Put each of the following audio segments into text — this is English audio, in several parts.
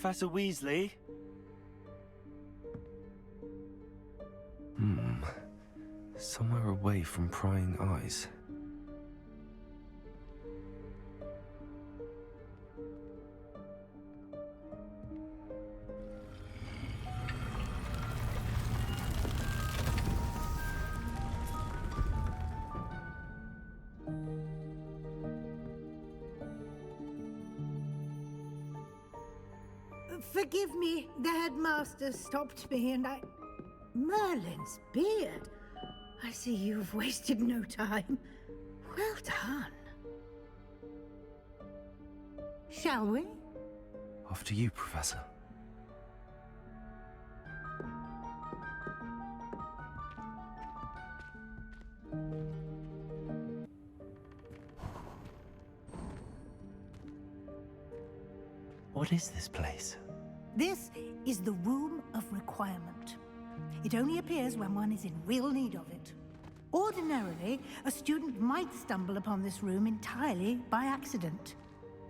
Professor Weasley? Somewhere away from prying eyes. Forgive me, the headmaster stopped me and I... Merlin's beard. I see you've wasted no time. Well done. Shall we? After you, Professor. What is this place? This is the Room of Requirement. It only appears when one is in real need of it. Ordinarily, a student might stumble upon this room entirely by accident.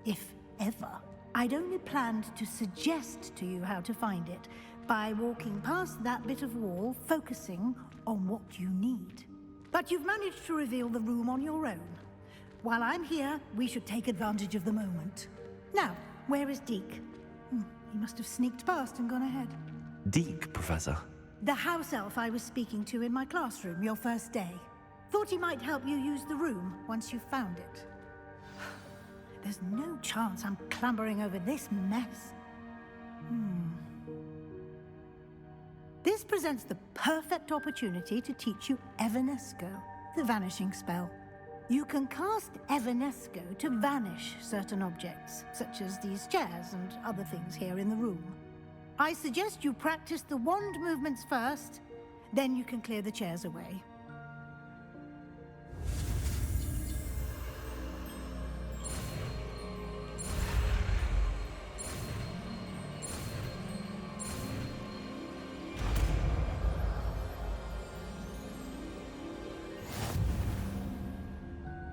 If ever. I'd only planned to suggest to you how to find it by walking past that bit of wall, focusing on what you need. But you've managed to reveal the room on your own. While I'm here, we should take advantage of the moment. Now, where is Deke? He must have sneaked past and gone ahead. Deke, Professor. The house elf I was speaking to in my classroom your first day. Thought he might help you use the room once you found it. There's no chance I'm clambering over this mess. This presents the perfect opportunity to teach you Evanesco, the vanishing spell. You can cast Evanesco to vanish certain objects, such as these chairs and other things here in the room. I suggest you practice the wand movements first, then you can clear the chairs away.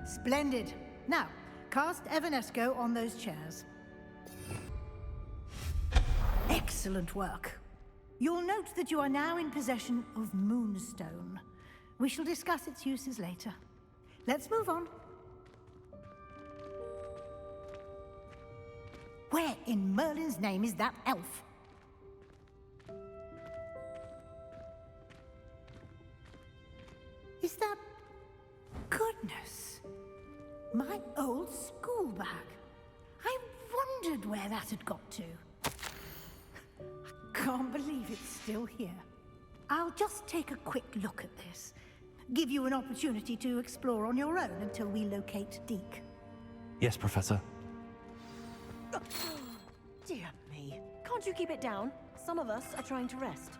Splendid. Now, cast Evanesco on those chairs. Excellent work. You'll note that you are now in possession of Moonstone. We shall discuss its uses later. Let's move on. Where in Merlin's name is that elf? Is that... Goodness! My old school bag. I wondered where that had got to. I can't believe it's still here. I'll just take a quick look at this. Give you an opportunity to explore on your own until we locate Deke. Yes, Professor. Dear me. Can't you keep it down? Some of us are trying to rest.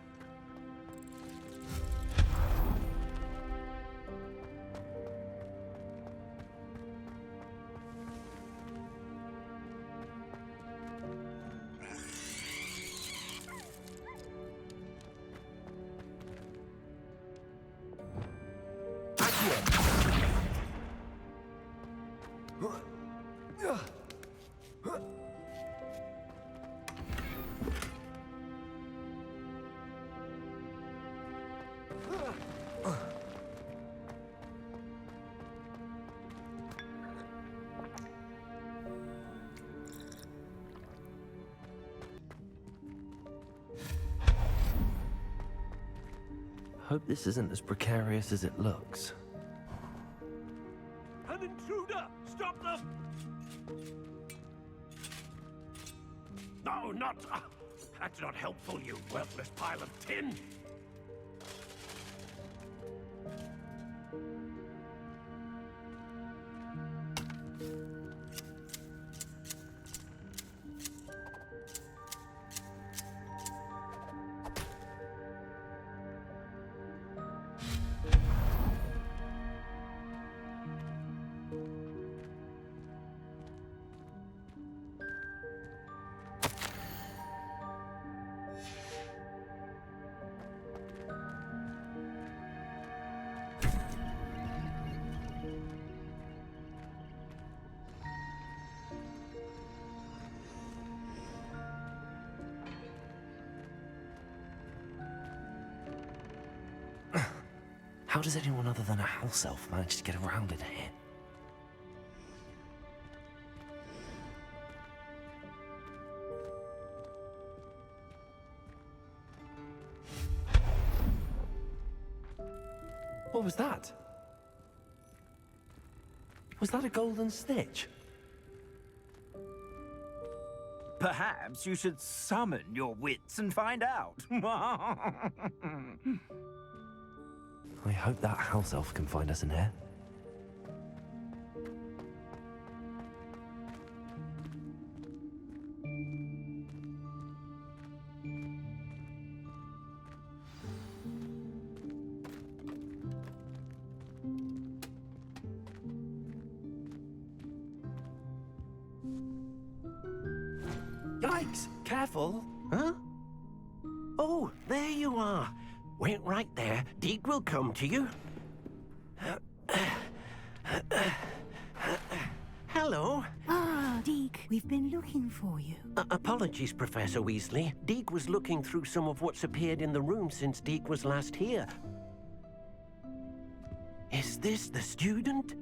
Hope this isn't as precarious as it looks. An intruder! Stop them! No, not... that's not helpful, you worthless pile of tin! How does anyone other than a house elf manage to get around in here? What was that? Was that a golden snitch? Perhaps you should summon your wits and find out. I hope that house elf can find us in here. Yikes! Careful! Huh? Oh, there you are. Wait right there. Deke will come to you. Hello. Ah, Deke, we've been looking for you. Apologies, Professor Weasley. Deke was looking through some of what's appeared in the room since Deke was last here. Is this the student?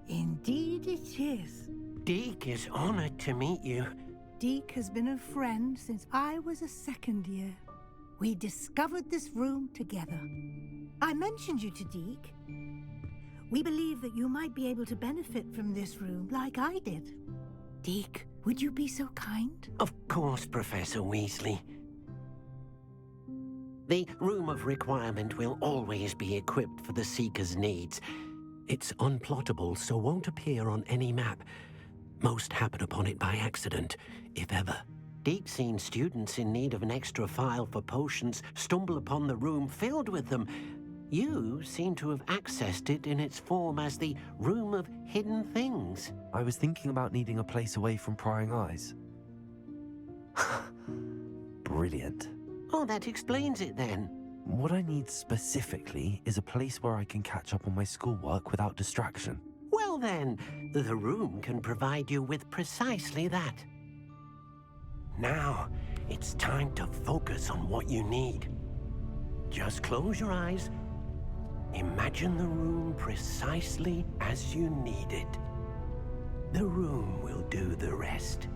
Indeed it is. Deke is honored to meet you. Deke has been a friend since I was a second year. We discovered this room together. I mentioned you to Deke. We believe that you might be able to benefit from this room like I did. Deke, would you be so kind? Of course, Professor Weasley. The Room of Requirement will always be equipped for the Seeker's needs. It's unplottable, so won't appear on any map. Most happen upon it by accident, if ever. Deke's seen students in need of an extra file for potions stumble upon the room filled with them. You seem to have accessed it in its form as the Room of Hidden Things. I was thinking about needing a place away from prying eyes. Brilliant. Oh, that explains it then. What I need specifically is a place where I can catch up on my schoolwork without distraction. Well then, the room can provide you with precisely that. Now, it's time to focus on what you need. Just close your eyes. Imagine the room precisely as you need it. The room will do the rest.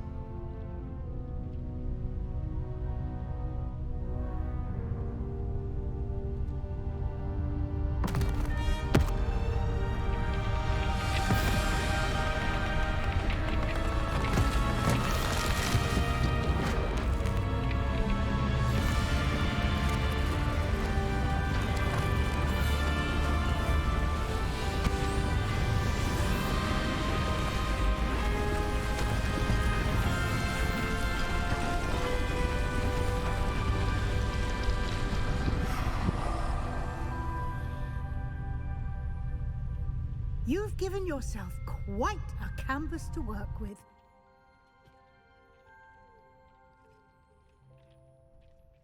You've given yourself quite a canvas to work with.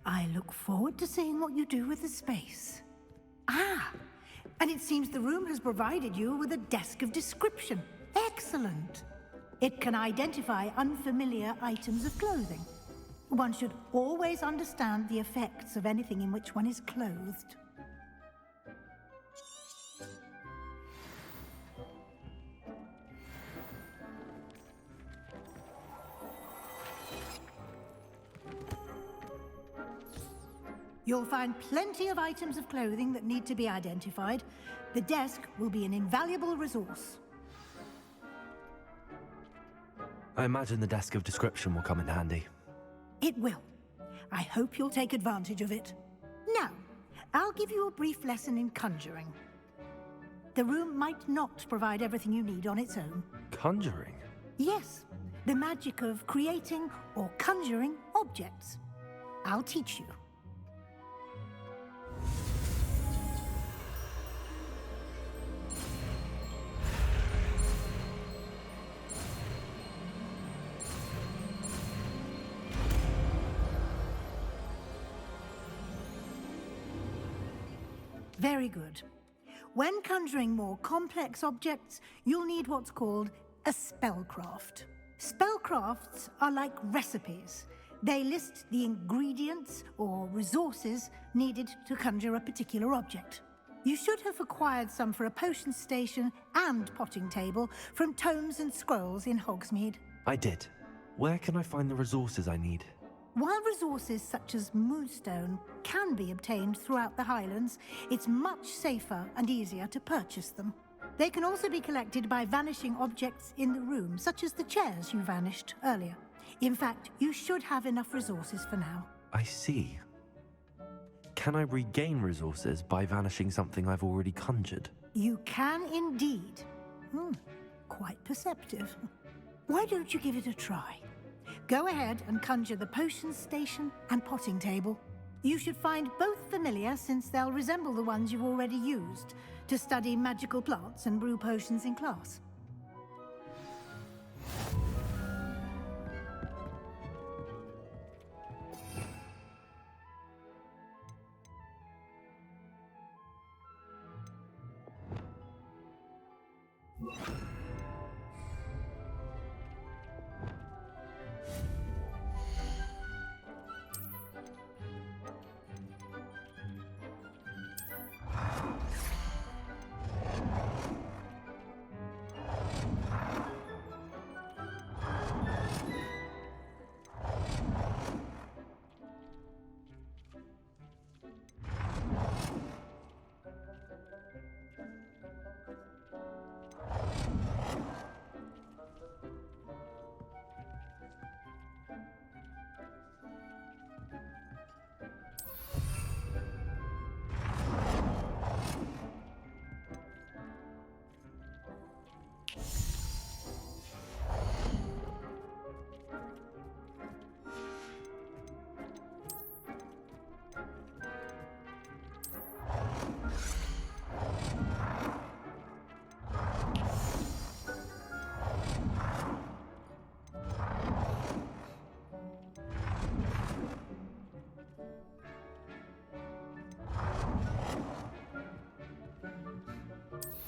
I look forward to seeing what you do with the space. Ah, and it seems the room has provided you with a desk of description. Excellent. It can identify unfamiliar items of clothing. One should always understand the effects of anything in which one is clothed. You'll find plenty of items of clothing that need to be identified. The desk will be an invaluable resource. I imagine the desk of description will come in handy. It will. I hope you'll take advantage of it. Now, I'll give you a brief lesson in conjuring. The room might not provide everything you need on its own. Conjuring? Yes, the magic of creating or conjuring objects. I'll teach you. Very good. When conjuring more complex objects, you'll need what's called a spellcraft. Spellcrafts are like recipes. They list the ingredients or resources needed to conjure a particular object. You should have acquired some for a potion station and potting table from tomes and scrolls in Hogsmeade. I did. Where can I find the resources I need? While resources such as moonstone can be obtained throughout the Highlands, it's much safer and easier to purchase them. They can also be collected by vanishing objects in the room, such as the chairs you vanished earlier. In fact, you should have enough resources for now. I see. Can I regain resources by vanishing something I've already conjured? You can indeed. Quite perceptive. Why don't you give it a try? Go ahead and conjure the potion station and potting table. You should find both familiar, since they'll resemble the ones you've already used to study magical plants and brew potions in class.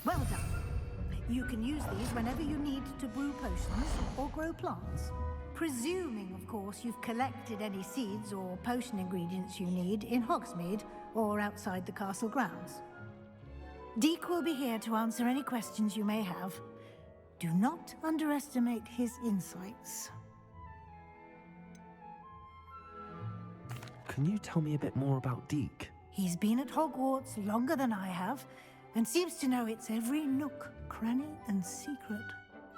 Well done. You can use these whenever you need to brew potions or grow plants. Presuming, of course, you've collected any seeds or potion ingredients you need in Hogsmeade or outside the castle grounds. Deek will be here to answer any questions you may have. Do not underestimate his insights. Can you tell me a bit more about Deek? He's been at Hogwarts longer than I have, and seems to know its every nook, cranny, and secret.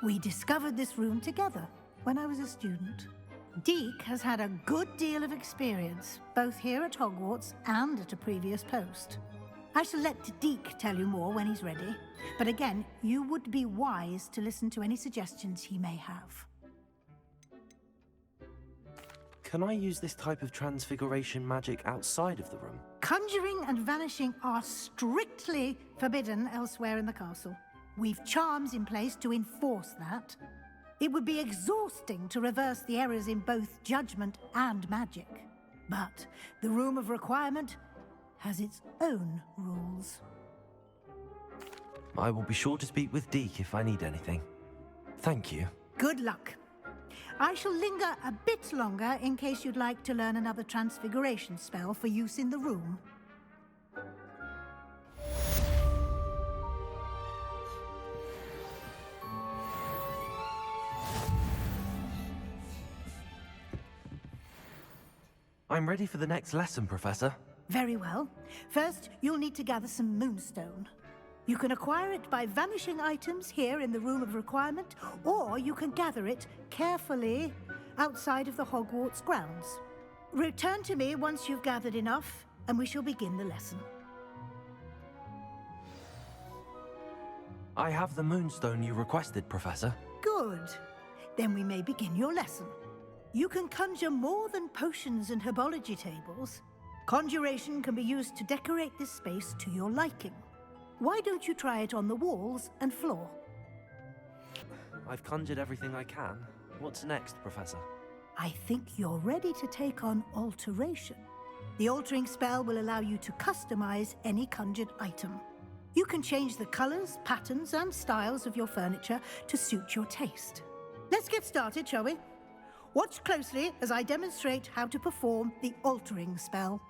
We discovered this room together when I was a student. Deek has had a good deal of experience, both here at Hogwarts and at a previous post. I shall let Deek tell you more when he's ready, but again, you would be wise to listen to any suggestions he may have. Can I use this type of transfiguration magic outside of the room? Conjuring and vanishing are strictly forbidden elsewhere in the castle. We've charms in place to enforce that. It would be exhausting to reverse the errors in both judgment and magic. But the Room of Requirement has its own rules. I will be sure to speak with Deek if I need anything. Thank you. Good luck. I shall linger a bit longer in case you'd like to learn another transfiguration spell for use in the room. I'm ready for the next lesson, Professor. Very well. First, you'll need to gather some moonstone. You can acquire it by vanishing items here in the Room of Requirement, or you can gather it carefully outside of the Hogwarts grounds. Return to me once you've gathered enough, and we shall begin the lesson. I have the moonstone you requested, Professor. Good. Then we may begin your lesson. You can conjure more than potions and herbology tables. Conjuration can be used to decorate this space to your liking. Why don't you try it on the walls and floor? I've conjured everything I can. What's next, Professor? I think you're ready to take on alteration. The altering spell will allow you to customize any conjured item. You can change the colors, patterns, and styles of your furniture to suit your taste. Let's get started, shall we? Watch closely as I demonstrate how to perform the altering spell.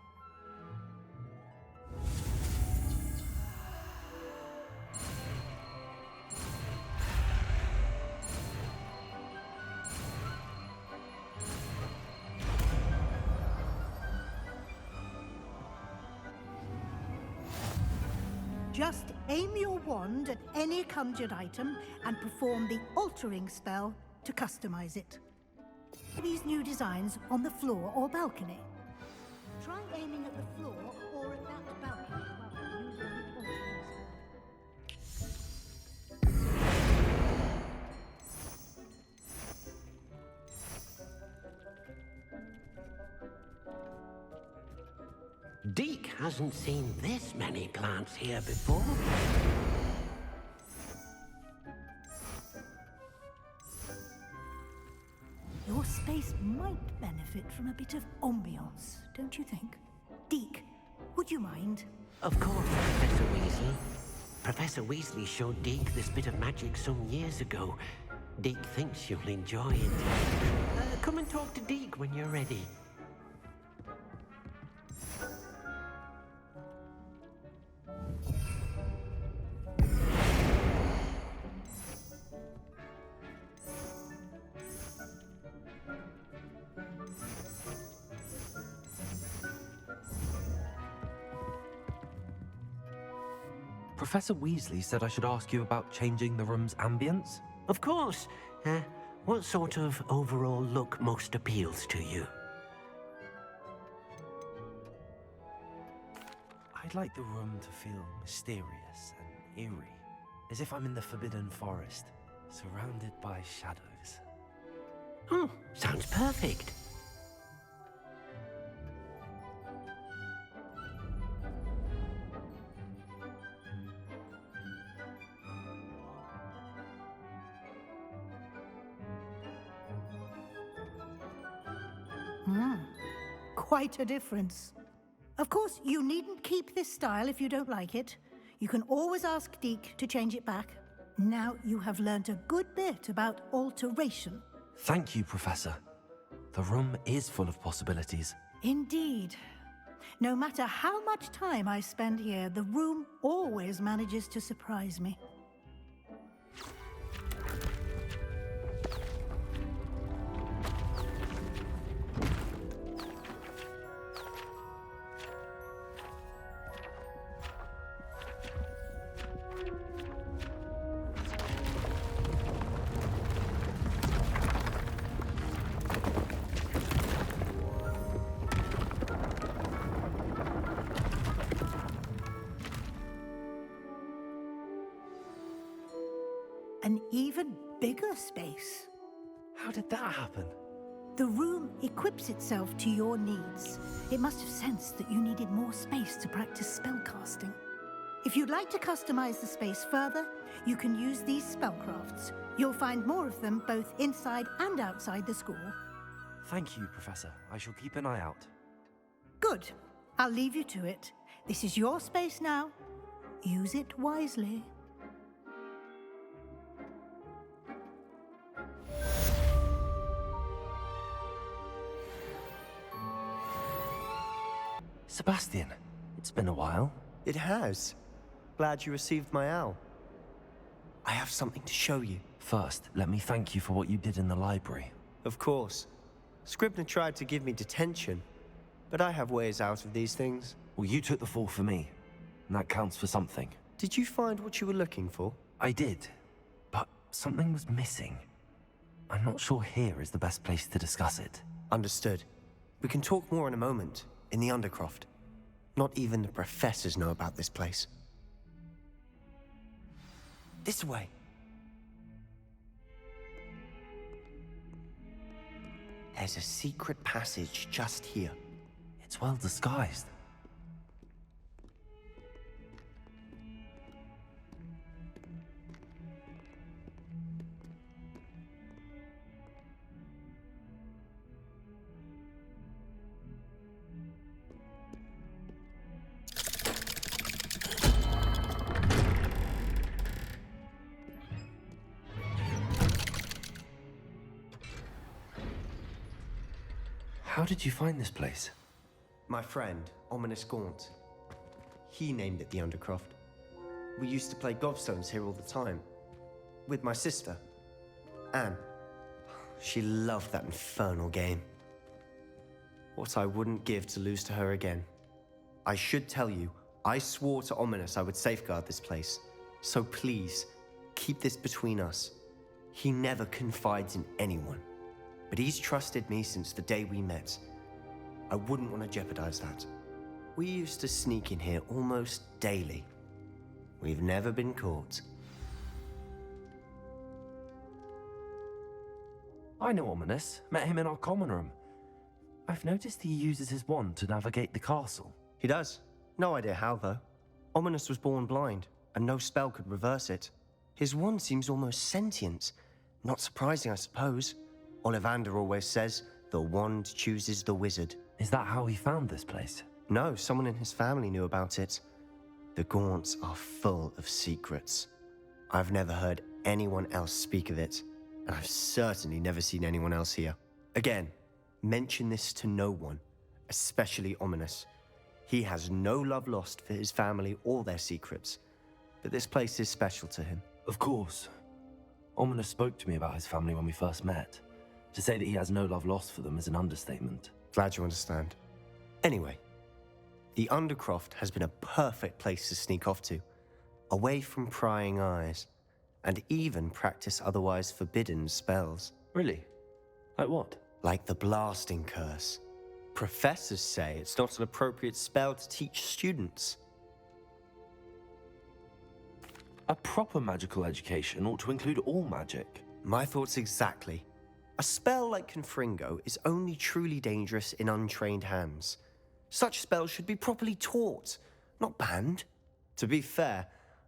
just aim your wand at any conjured item and perform the altering spell to customize it. These new designs on the floor or balcony. Try aiming at the floor or at that balcony while using the altering spell. Deke hasn't seen this many plants here before. Your space might benefit from a bit of ambiance, don't you think? Deke, would you mind? Of course, Professor Weasley. Professor Weasley showed Deke this bit of magic some years ago. Deke thinks you'll enjoy it. Come and talk to Deke when you're ready. Professor Weasley said I should ask you about changing the room's ambience. Of course. What sort of overall look most appeals to you? I'd like the room to feel mysterious and eerie, as if I'm in the Forbidden Forest, surrounded by shadows. Oh, sounds perfect. Quite a difference. Of course, you needn't keep this style if you don't like it. You can always ask Deke to change it back. Now you have learnt a good bit about alteration. Thank you, Professor. The room is full of possibilities. Indeed. No matter how much time I spend here, the room always manages to surprise me. An even bigger space. How did that happen? The room equips itself to your needs. It must have sensed that you needed more space to practice spellcasting. If you'd like to customize the space further, you can use these spellcrafts. You'll find more of them both inside and outside the school. Thank you, Professor. I shall keep an eye out. Good. I'll leave you to it. This is your space now. Use it wisely. Sebastian, it's been a while. It has. Glad you received my owl. I have something to show you. First, let me thank you for what you did in the library. Of course. Scribner tried to give me detention, but I have ways out of these things. Well, you took the fall for me, and that counts for something. Did you find what you were looking for? I did, but something was missing. I'm not sure here is the best place to discuss it. Understood. We can talk more in a moment, in the Undercroft. Not even the professors know about this place. This way. There's a secret passage just here. It's well disguised. How did you find this place? My friend, Ominous Gaunt. He named it the Undercroft. We used to play gobstones here all the time. With my sister, Anne. She loved that infernal game. What I wouldn't give to lose to her again. I should tell you, I swore to Ominous I would safeguard this place. So please, keep this between us. He never confides in anyone. But he's trusted me since the day we met. I wouldn't want to jeopardize that. We used to sneak in here almost daily. We've never been caught. I know Ominous. Met him in our common room. I've noticed he uses his wand to navigate the castle. He does. No idea how, though. Ominous was born blind, and no spell could reverse it. His wand seems almost sentient. Not surprising, I suppose. Ollivander always says, the wand chooses the wizard. Is that how he found this place? No, someone in his family knew about it. The Gaunts are full of secrets. I've never heard anyone else speak of it, and I've certainly never seen anyone else here. Again, mention this to no one, especially Ominous. He has no love lost for his family or their secrets, but this place is special to him. Of course. Ominous spoke to me about his family when we first met. To say that he has no love lost for them is an understatement. Glad you understand. Anyway, the Undercroft has been a perfect place to sneak off to, away from prying eyes, and even practice otherwise forbidden spells. Really? Like what? Like the blasting curse. Professors say it's not an appropriate spell to teach students. A proper magical education ought to include all magic. My thoughts exactly. A spell like Confringo is only truly dangerous in untrained hands. Such spells should be properly taught, not banned. To be fair,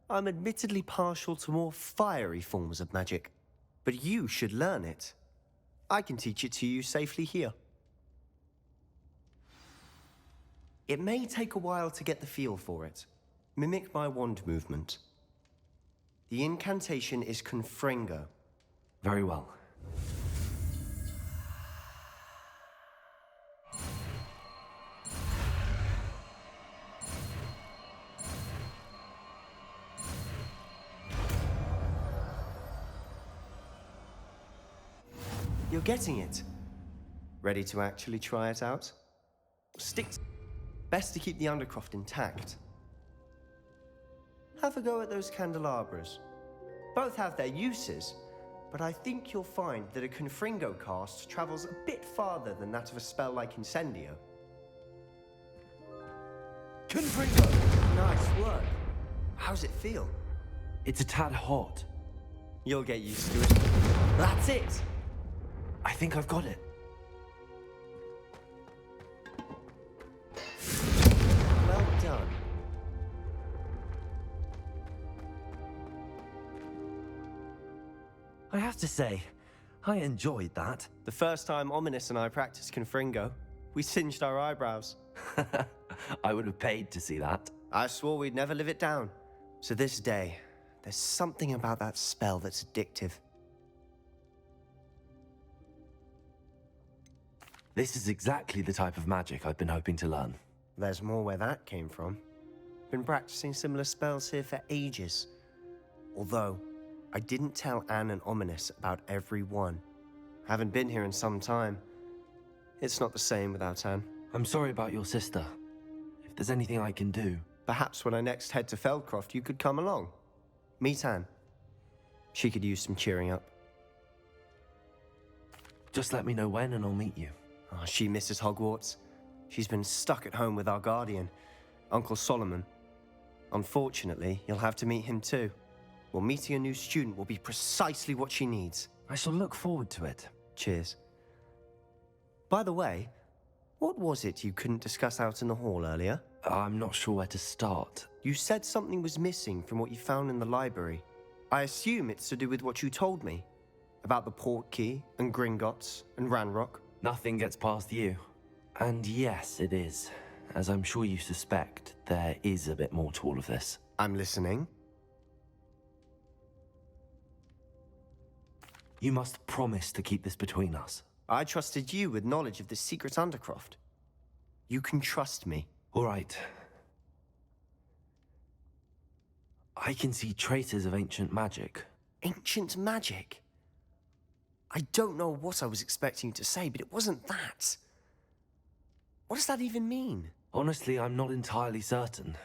I'm admittedly partial to more fiery forms of magic, but you should learn it. I can teach it to you safely here. It may take a while to get the feel for it. Mimic my wand movement. The incantation is Confringo. Very well. You're getting it. Ready to actually try it out? Best to keep the Undercroft intact. Have a go at those candelabras. Both have their uses, but I think you'll find that a Confringo cast travels a bit farther than that of a spell like Incendio. Confringo! Nice work. How's it feel? It's a tad hot. You'll get used to it. That's it! I think I've got it. Well done. I have to say, I enjoyed that. The first time Ominous and I practiced Confringo, we singed our eyebrows. I would have paid to see that. I swore we'd never live it down. To this day, there's something about that spell that's addictive. This is exactly the type of magic I've been hoping to learn. There's more where that came from. Been practicing similar spells here for ages. Although, I didn't tell Anne and Ominous about every one. Haven't been here in some time. It's not the same without Anne. I'm sorry about your sister. If there's anything I can do... Perhaps when I next head to Feldcroft, you could come along. Meet Anne. She could use some cheering up. Just let me know when and I'll meet you. Oh, she misses Hogwarts. She's been stuck at home with our guardian, Uncle Solomon. Unfortunately, you'll have to meet him too. Well, meeting a new student will be precisely what she needs. I shall look forward to it. Cheers. By the way, what was it you couldn't discuss out in the hall earlier? I'm not sure where to start. You said something was missing from what you found in the library. I assume it's to do with what you told me. About the Portkey, and Gringotts, and Ranrock. Nothing gets past you. And yes, it is. As I'm sure you suspect, there is a bit more to all of this. I'm listening. You must promise to keep this between us. I trusted you with knowledge of the secret Undercroft. You can trust me. All right. I can see traces of ancient magic. Ancient magic? I don't know what I was expecting you to say, but it wasn't that. What does that even mean? Honestly, I'm not entirely certain.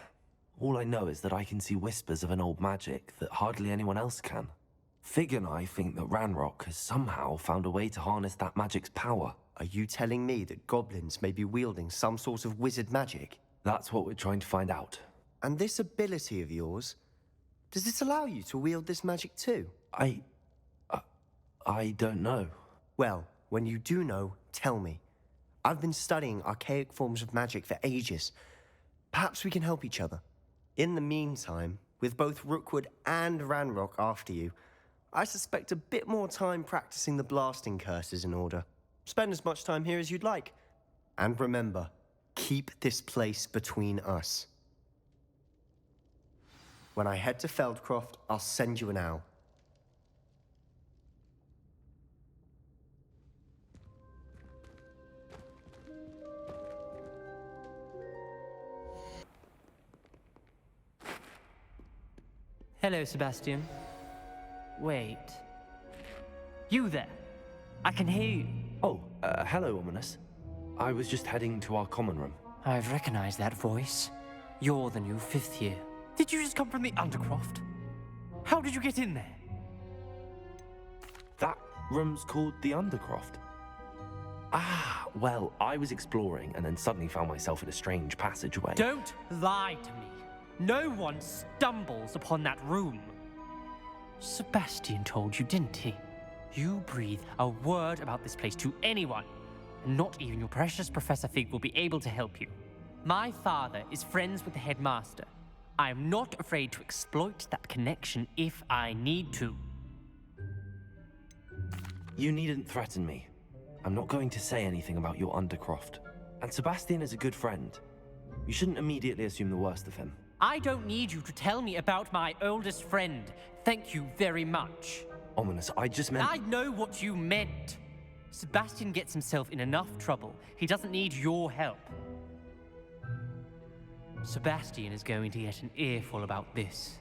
All I know is that I can see whispers of an old magic that hardly anyone else can. Fig and I think that Ranrock has somehow found a way to harness that magic's power. Are you telling me that goblins may be wielding some sort of wizard magic? That's what we're trying to find out. And this ability of yours, does it allow you to wield this magic too? I don't know. Well, when you do know, tell me. I've been studying archaic forms of magic for ages. Perhaps we can help each other. In the meantime, with both Rookwood and Ranrock after you, I suspect a bit more time practicing the blasting curse is in order. Spend as much time here as you'd like. And remember, keep this place between us. When I head to Feldcroft, I'll send you an owl. Hello, Sebastian. Wait. You there? I can hear you. Oh, hello, Ominous. I was just heading to our common room. I've recognized that voice. You're the new 5th year. Did you just come from the Undercroft? How did you get in there? That room's called the Undercroft. Ah, well, I was exploring and then suddenly found myself in a strange passageway. Don't lie to me. No one stumbles upon that room. Sebastian told you, didn't he? You breathe a word about this place to anyone, and not even your precious Professor Fig will be able to help you. My father is friends with the headmaster. I am not afraid to exploit that connection if I need to. You needn't threaten me. I'm not going to say anything about your Undercroft. And Sebastian is a good friend. You shouldn't immediately assume the worst of him. I don't need you to tell me about my oldest friend. Thank you very much. Ominous, I just meant... I know what you meant. Sebastian gets himself in enough trouble. He doesn't need your help. Sebastian is going to get an earful about this.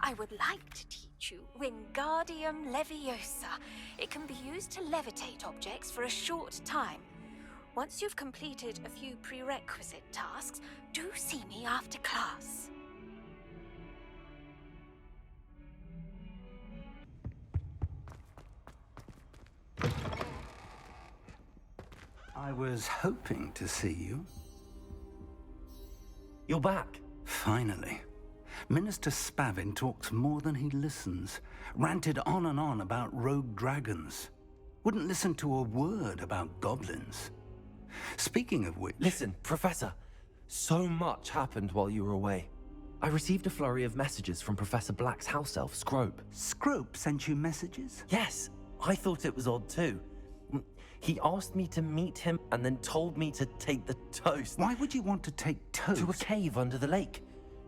I would like to teach you Wingardium Leviosa. It can be used to levitate objects for a short time. Once you've completed a few prerequisite tasks, do see me after class. I was hoping to see you. You're back. Finally. Minister Spavin talks more than he listens. Ranted on and on about rogue dragons. Wouldn't listen to a word about goblins. Speaking of which... Listen, Professor. So much happened while you were away. I received a flurry of messages from Professor Black's house elf, Scrope. Scrope sent you messages? Yes, I thought it was odd too. He asked me to meet him and then told me to take the toast. Why would you want to take toast? To a cave under the lake.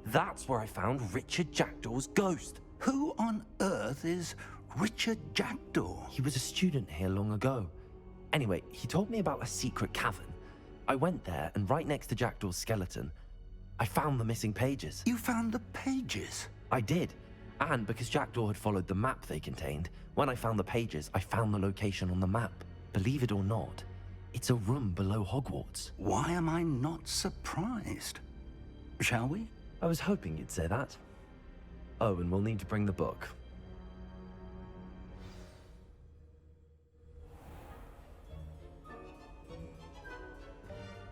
That's where I found Richard Jackdaw's ghost. Who on earth is Richard Jackdaw? He was a student here long ago. Anyway, he told me about a secret cavern. I went there, and right next to Jackdaw's skeleton, I found the missing pages. You found the pages? I did. And because Jackdaw had followed the map they contained, when I found the pages, I found the location on the map. Believe it or not, it's a room below Hogwarts. Why am I not surprised? Shall we? I was hoping you'd say that. Oh, and we'll need to bring the book.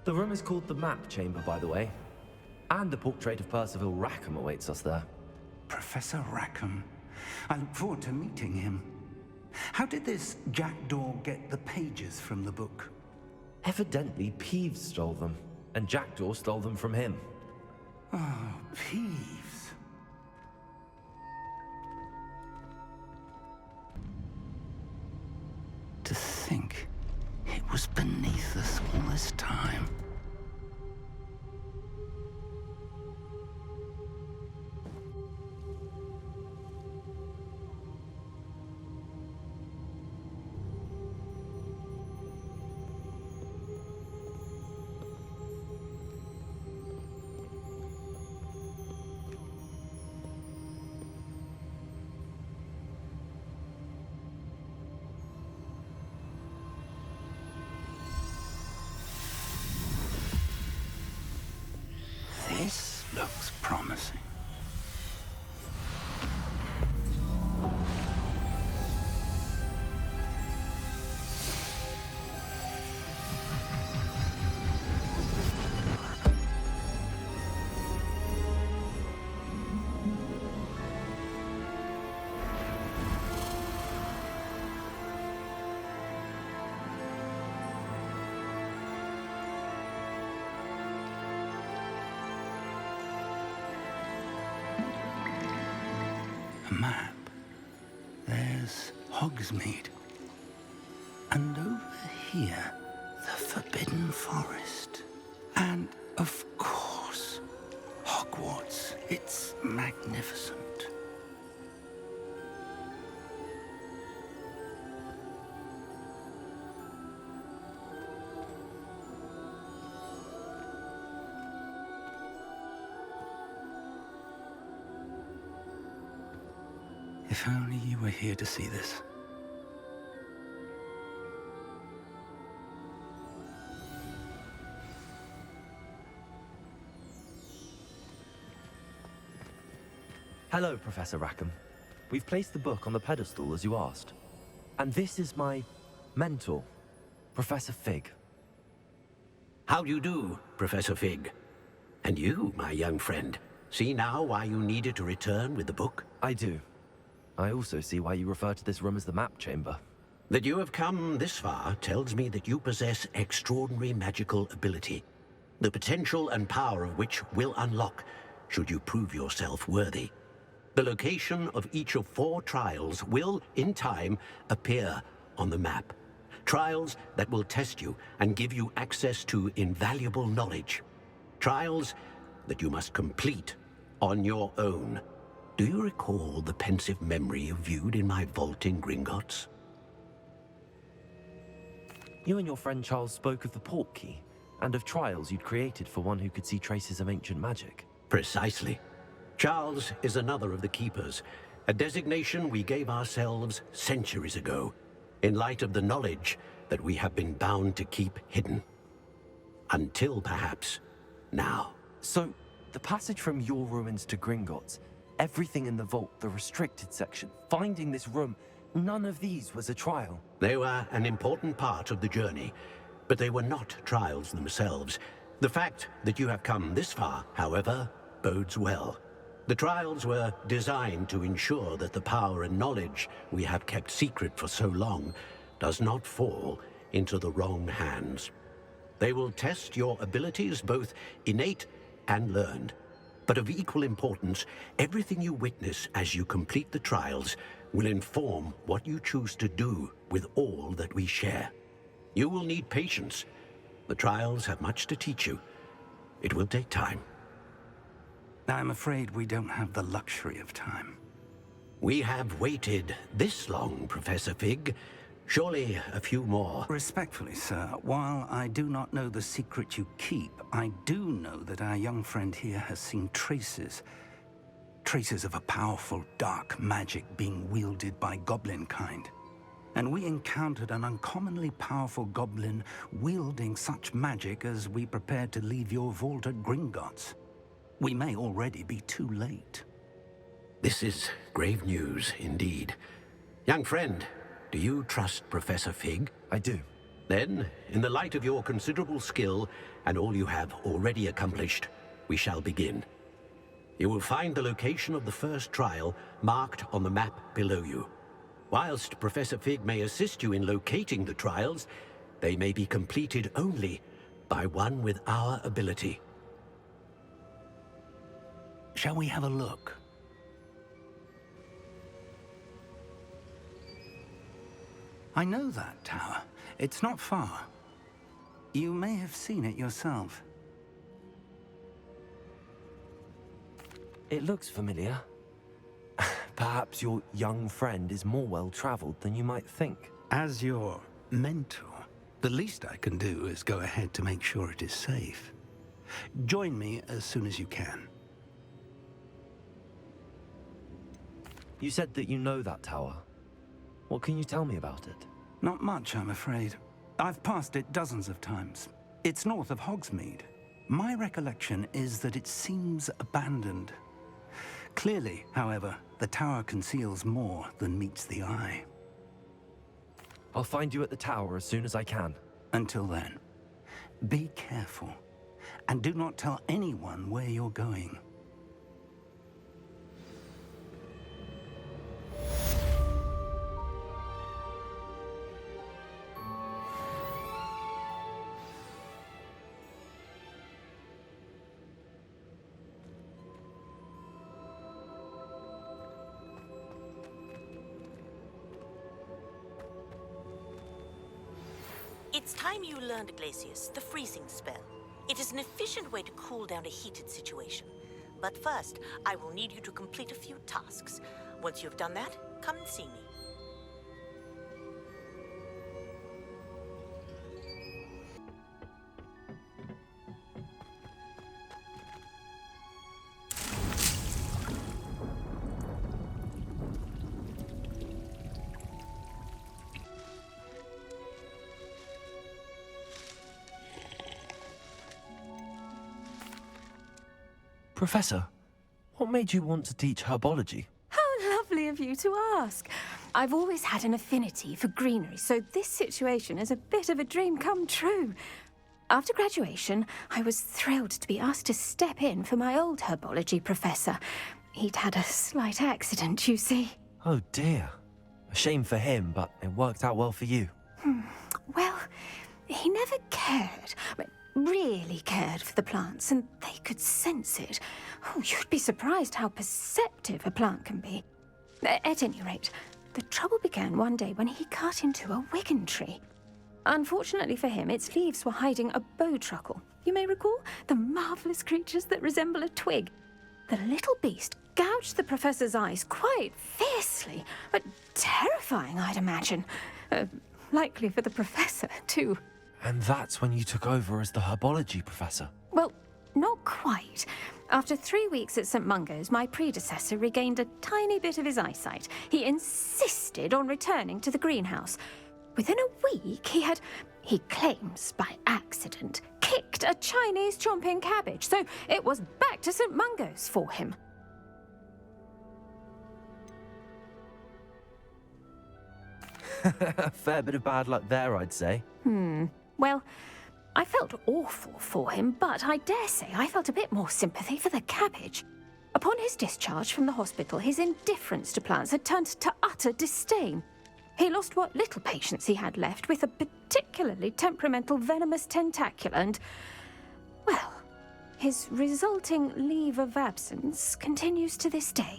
The room is called the Map Chamber, by the way. And the portrait of Percival Рэкхем awaits us there. Professor Рэкхем. I look forward to meeting him. How did this Jackdaw get the pages from the book? Evidently, Peeves stole them, and Jackdaw stole them from him. Oh, Peeves. To think it was beneath us all this time. promising. Map. There's Hogsmeade. And over here, the Forbidden Forest. And, of course, Hogwarts. It's magnificent. If only you were here to see this. Hello, Professor Räkhem. We've placed the book on the pedestal as you asked. And this is my mentor, Professor Fig. How do you do, Professor Fig? And you, my young friend, see now why you needed to return with the book? I do. I also see why you refer to this room as the map chamber. That you have come this far tells me that you possess extraordinary magical ability, the potential and power of which will unlock should you prove yourself worthy. The location of each of 4 trials will, in time, appear on the map. Trials that will test you and give you access to invaluable knowledge. Trials that you must complete on your own. Do you recall the pensive memory you viewed in my vault in Gringotts? You and your friend Charles spoke of the port key, and of trials you'd created for one who could see traces of ancient magic. Precisely. Charles is another of the Keepers, a designation we gave ourselves centuries ago, in light of the knowledge that we have been bound to keep hidden. Until, perhaps, now. So, the passage from your ruins to Gringotts, everything in the vault, the restricted section, finding this room, none of these was a trial. They were an important part of the journey, but they were not trials themselves. The fact that you have come this far, however, bodes well. The trials were designed to ensure that the power and knowledge we have kept secret for so long does not fall into the wrong hands. They will test your abilities, both innate and learned. But of equal importance, everything you witness as you complete the trials will inform what you choose to do with all that we share. You will need patience. The trials have much to teach you. It will take time. I'm afraid we don't have the luxury of time. We have waited this long, Professor Fig. Surely a few more. Respectfully, sir, while I do not know the secret you keep, I do know that our young friend here has seen traces of a powerful dark magic being wielded by goblin kind. And we encountered an uncommonly powerful goblin wielding such magic as we prepared to leave your vault at Gringotts. We may already be too late. This is grave news indeed. Young friend, do you trust Professor Fig? I do. Then, in the light of your considerable skill and all you have already accomplished, we shall begin. You will find the location of the first trial marked on the map below you. Whilst Professor Fig may assist you in locating the trials, they may be completed only by one with our ability. Shall we have a look? I know that tower. It's not far. You may have seen it yourself. It looks familiar. Perhaps your young friend is more well-traveled than you might think. As your mentor, the least I can do is go ahead to make sure it is safe. Join me as soon as you can. You said that you know that tower. What can you tell me about it? Not much, I'm afraid. I've passed it dozens of times. It's north of Hogsmeade. My recollection is that it seems abandoned. Clearly, however, the tower conceals more than meets the eye. I'll find you at the tower as soon as I can. Until then, be careful, and do not tell anyone where you're going. It's time you learned, Glacius, the freezing spell. It is an efficient way to cool down a heated situation. But first, I will need you to complete a few tasks. Once you've done that, come and see me. Professor, what made you want to teach herbology? How lovely of you to ask. I've always had an affinity for greenery, so this situation is a bit of a dream come true. After graduation, I was thrilled to be asked to step in for my old herbology professor. He'd had a slight accident, you see. Oh dear. A shame for him, but it worked out well for you. Well, he never cared. Really cared for the plants, and they could sense it. Oh, you'd be surprised how perceptive a plant can be. At any rate, the trouble began one day when he cut into a wigan tree. Unfortunately for him, its leaves were hiding a bowtruckle. You may recall the marvellous creatures that resemble a twig. The little beast gouged the professor's eyes quite fiercely, but terrifying, I'd imagine. Likely for the professor, too. And that's when you took over as the herbology professor? Well, not quite. After 3 weeks at St. Mungo's, my predecessor regained a tiny bit of his eyesight. He insisted on returning to the greenhouse. Within a week, he claims by accident, kicked a Chinese chomping cabbage, so it was back to St. Mungo's for him. A fair bit of bad luck there, I'd say. Well, I felt awful for him, but I dare say I felt a bit more sympathy for the cabbage. Upon his discharge from the hospital, his indifference to plants had turned to utter disdain. He lost what little patience he had left with a particularly temperamental venomous tentacula and, well, his resulting leave of absence continues to this day.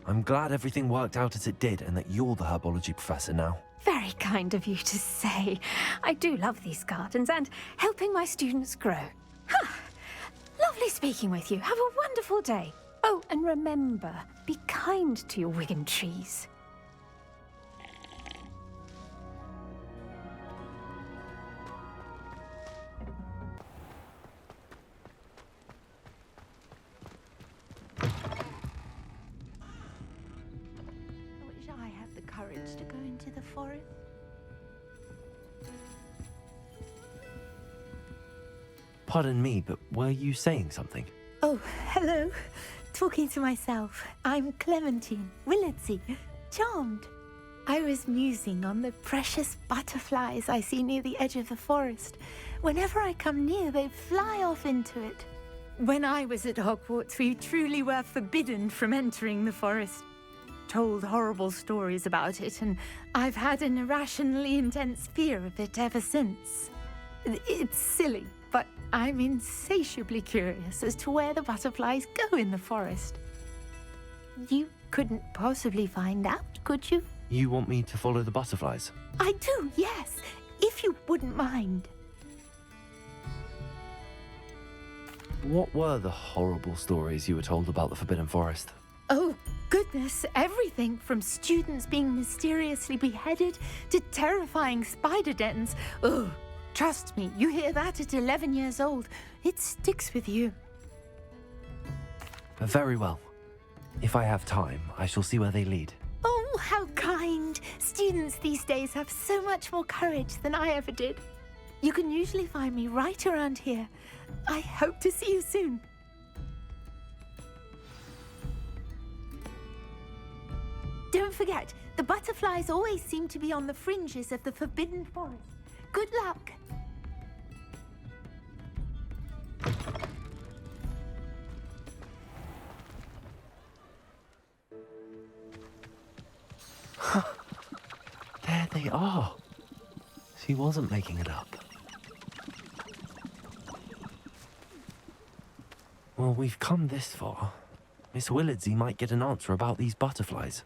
I'm glad everything worked out as it did and that you're the herbology professor now. Very kind of you to say. I do love these gardens and helping my students grow. Lovely speaking with you. Have a wonderful day. Oh, and remember, be kind to your wigan trees. Courage to go into the forest. Pardon me, but were you saying something? Oh, hello. Talking to myself. I'm Clementine Willardsey. Charmed. I was musing on the precious butterflies I see near the edge of the forest. Whenever I come near, they fly off into it. When I was at Hogwarts, we truly were forbidden from entering the forest. Told horrible stories about it, and I've had an irrationally intense fear of it ever since. It's silly, but I'm insatiably curious as to where the butterflies go in the forest. You couldn't possibly find out, could you? You want me to follow the butterflies? I do, yes, if you wouldn't mind. What were the horrible stories you were told about the Forbidden Forest? Oh, goodness, everything from students being mysteriously beheaded to terrifying spider dens. Oh, trust me, you hear that at 11 years old, it sticks with you. Very well. If I have time, I shall see where they lead. Oh, Oh, how kind. Students these days have so much more courage than I ever did. You can usually find me right around here. I hope to see you soon. Don't forget, the butterflies always seem to be on the fringes of the Forbidden Forest. Good luck. There they are. She wasn't making it up. Well, we've come this far. Miss Willardsey might get an answer about these butterflies.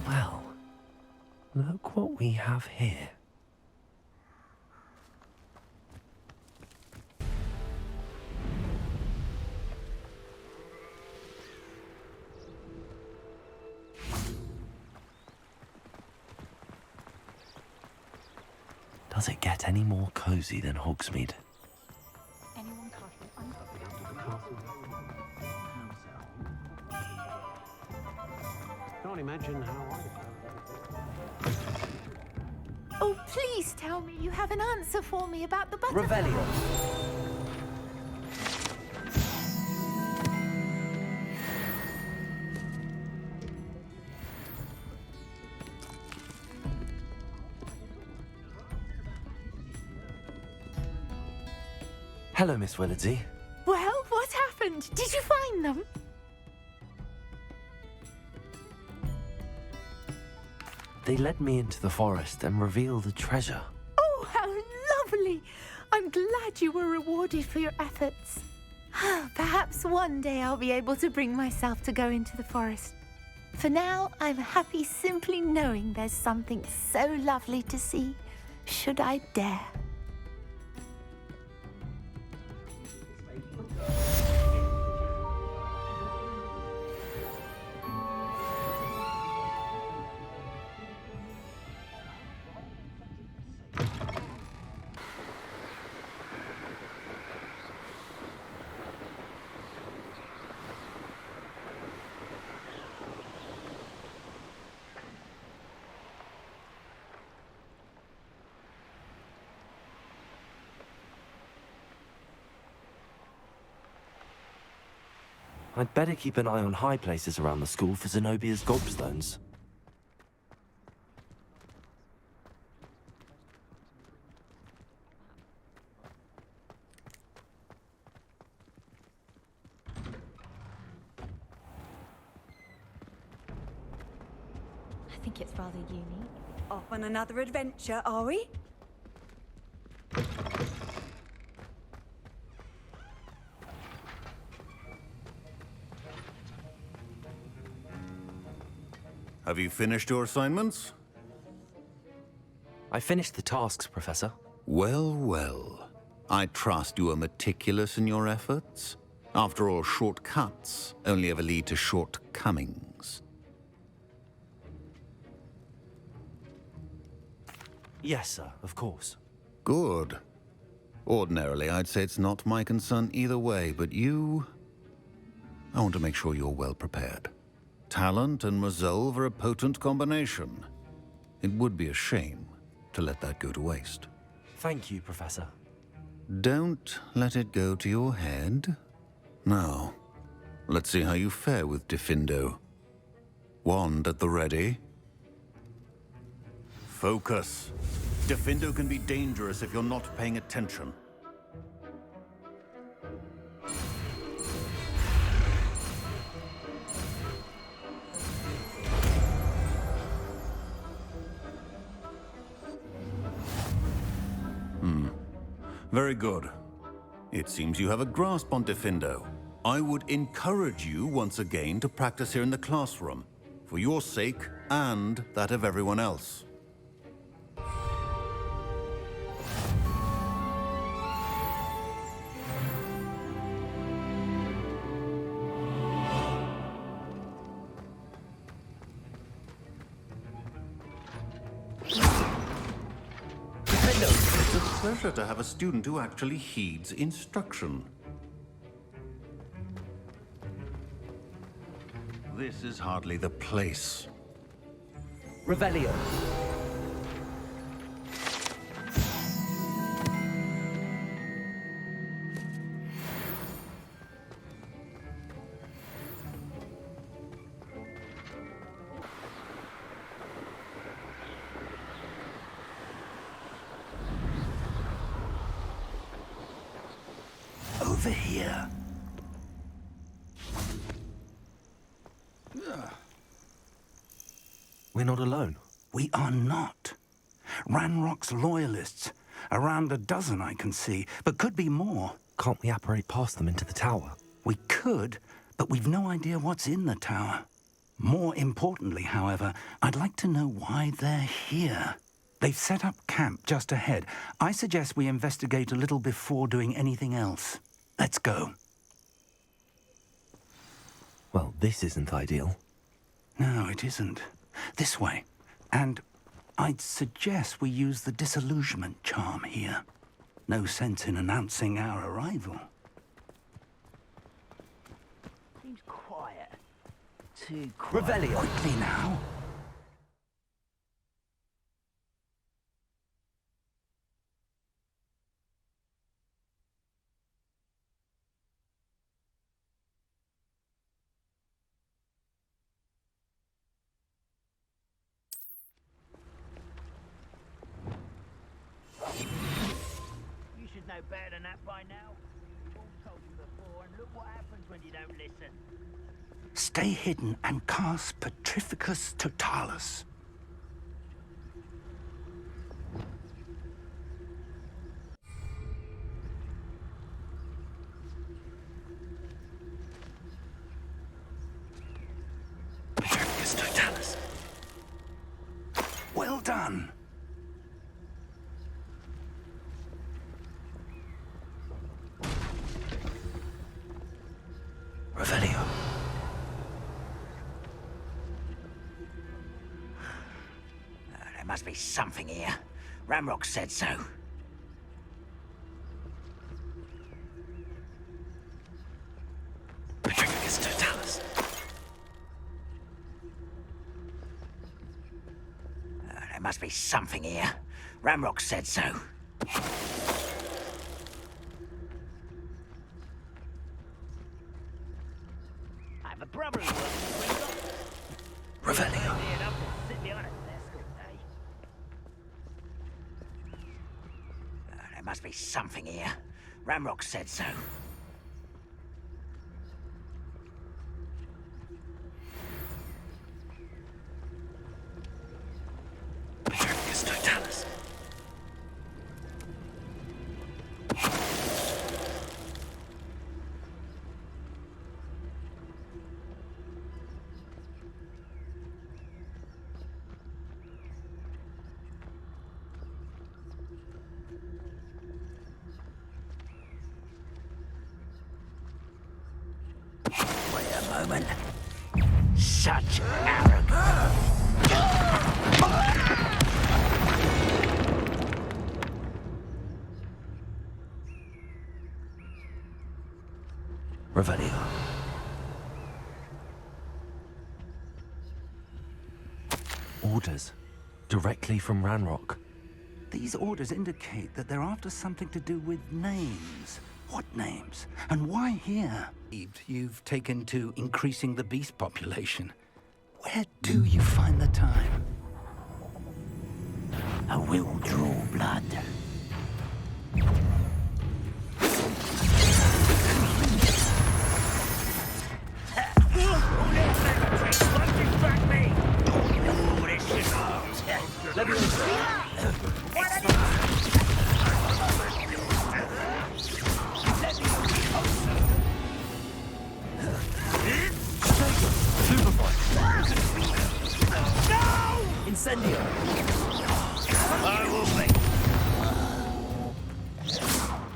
Well, look what we have here. Does it get any more cozy than Hogsmeade? Can't imagine how Oh, please tell me you have an answer for me about the butterfly. Revelio. Hello, Miss Willardsey. Well, what happened? Did you find them? They led me into the forest and revealed a treasure. Oh, how lovely! I'm glad you were rewarded for your efforts. Perhaps one day I'll be able to bring myself to go into the forest. For now, I'm happy simply knowing there's something so lovely to see, should I dare. I'd better keep an eye on high places around the school for Zenobia's gobstones. I think it's rather unique. Off on another adventure, are we? Have you finished your assignments? I finished the tasks, Professor. Well, well. I trust you are meticulous in your efforts. After all, shortcuts only ever lead to shortcomings. Yes, sir, of course. Good. Ordinarily, I'd say it's not my concern either way, but you... I want to make sure you're well prepared. Talent and resolve are a potent combination. It would be a shame to let that go to waste. Thank you, Professor. Don't let it go to your head. Now, let's see how you fare with Diffindo. Wand at the ready. Focus. Diffindo can be dangerous if you're not paying attention. Very good. It seems you have a grasp on Diffindo. I would encourage you once again to practice here in the classroom, for your sake and that of everyone else. It's a pleasure to have a student who actually heeds instruction. This is hardly the place. Revelio. Over here. We're not alone. We are not. Ranrock's loyalists. Around a dozen I can see, but could be more. Can't we apparate past them into the tower? We could, but we've no idea what's in the tower. More importantly, however, I'd like to know why they're here. They've set up camp just ahead. I suggest we investigate a little before doing anything else. Let's go. Well, this isn't ideal. No, it isn't. This way. And I'd suggest we use the disillusionment charm here. No sense in announcing our arrival. Seems quiet. Too quiet. Revelio. Quickly now. Know better than that by now. We've all told you before, and look what happens when you don't listen. Stay hidden and cast Petrificus Totalis. Petrificus Totalis. Well done. Revelio. There must be something here. Ramrock said so. Petrificus Totalis. There must be something here. Ramrock said so. A brother who works Revelio. There must be something here. Ramrock said so. Petrificus Totalis. Moment. Such arrogance. Revelio. Orders. Directly from Ranrock. These orders indicate that they're after something to do with names. What names? And why here? You've taken to increasing the beast population. Where do you find the time? I will draw blood. Incendio! I will be.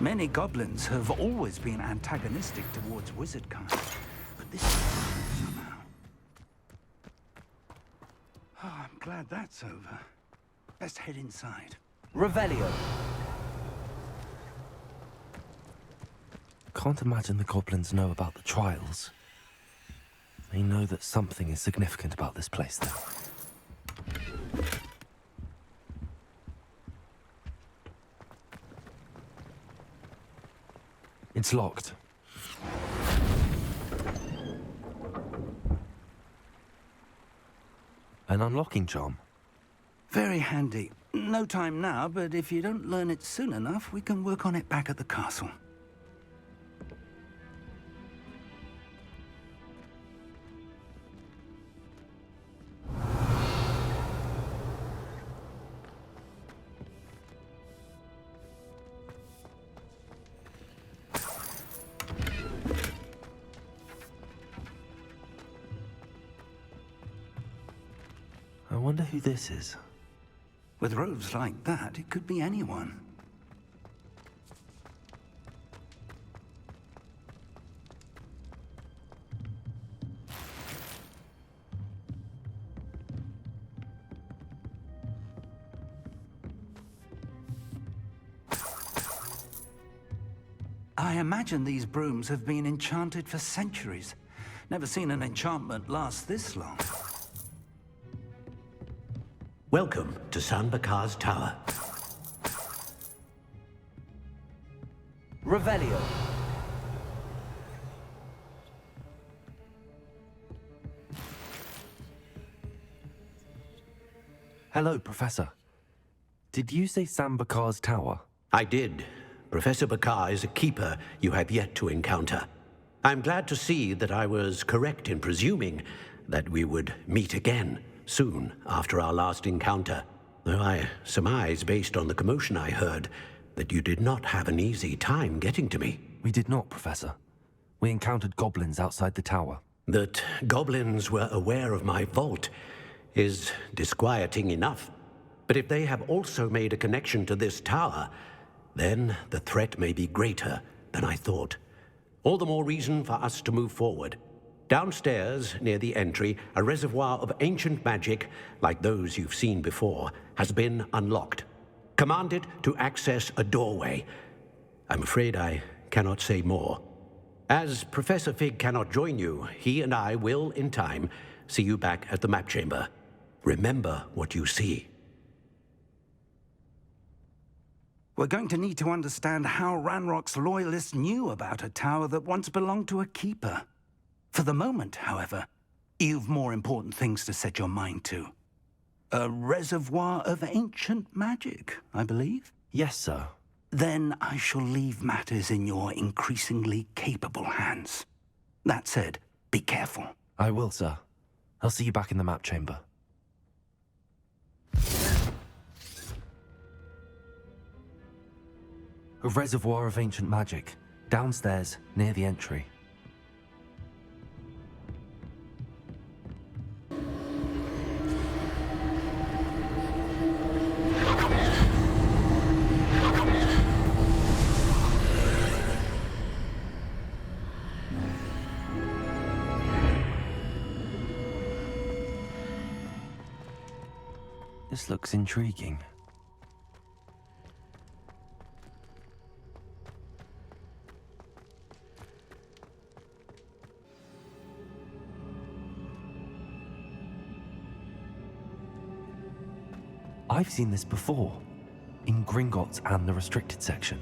Many goblins have always been antagonistic towards wizard kind, but this is somehow. Oh, I'm glad that's over. Let's head inside. Revelio. Can't imagine the goblins know about the trials. They know that something is significant about this place, though. It's locked. An unlocking charm. Very handy. No time now, but if you don't learn it soon enough, we can work on it back at the castle. I wonder who this is. With robes like that, it could be anyone. I imagine these brooms have been enchanted for centuries. Never seen an enchantment last this long. Welcome to San Bakar's Tower. Revelio. Hello, Professor. Did you say San Bakar's Tower? I did. Professor Bakar is a keeper you have yet to encounter. I'm glad to see that I was correct in presuming that we would meet again soon after our last encounter, though I surmise, based on the commotion I heard, that you did not have an easy time getting to me. We did not, Professor. We encountered goblins outside the tower. That goblins were aware of my vault is disquieting enough. But if they have also made a connection to this tower, then the threat may be greater than I thought. All the more reason for us to move forward. Downstairs, near the entry, a reservoir of ancient magic, like those you've seen before, has been unlocked. Command it to access a doorway. I'm afraid I cannot say more. As Professor Fig cannot join you, he and I will, in time, see you back at the map chamber. Remember what you see. We're going to need to understand how Ranrock's loyalists knew about a tower that once belonged to a keeper. For the moment, however, you've more important things to set your mind to. A reservoir of ancient magic, I believe? Yes, sir. Then I shall leave matters in your increasingly capable hands. That said, be careful. I will, sir. I'll see you back in the map chamber. A reservoir of ancient magic, downstairs, near the entry. This looks intriguing. I've seen this before, in Gringotts and the restricted section.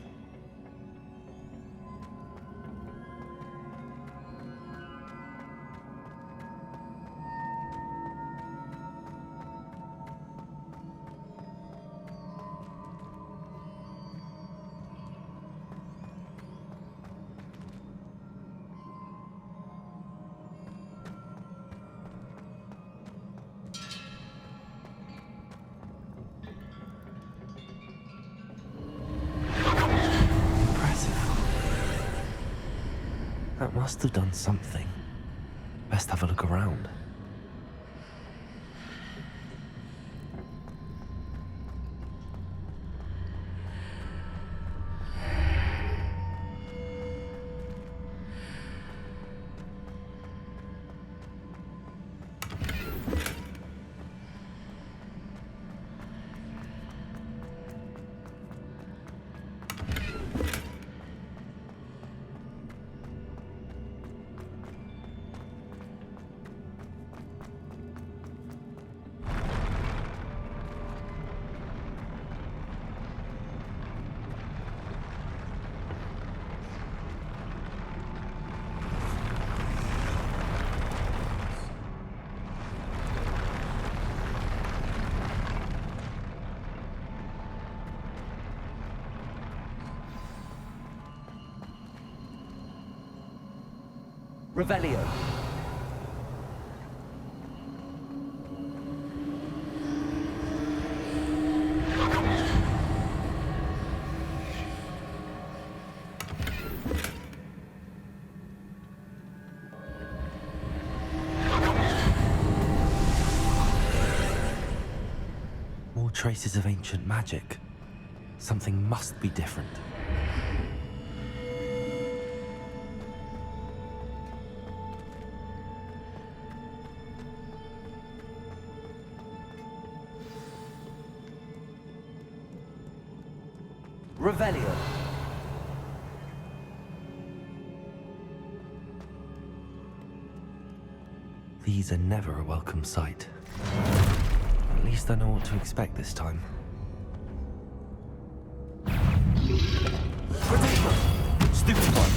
That must have done something. Best have a look around. Revelio. More traces of ancient magic. Something must be different. Revelio. These are never a welcome sight. At least I know what to expect this time. Stupid one. Stupid one.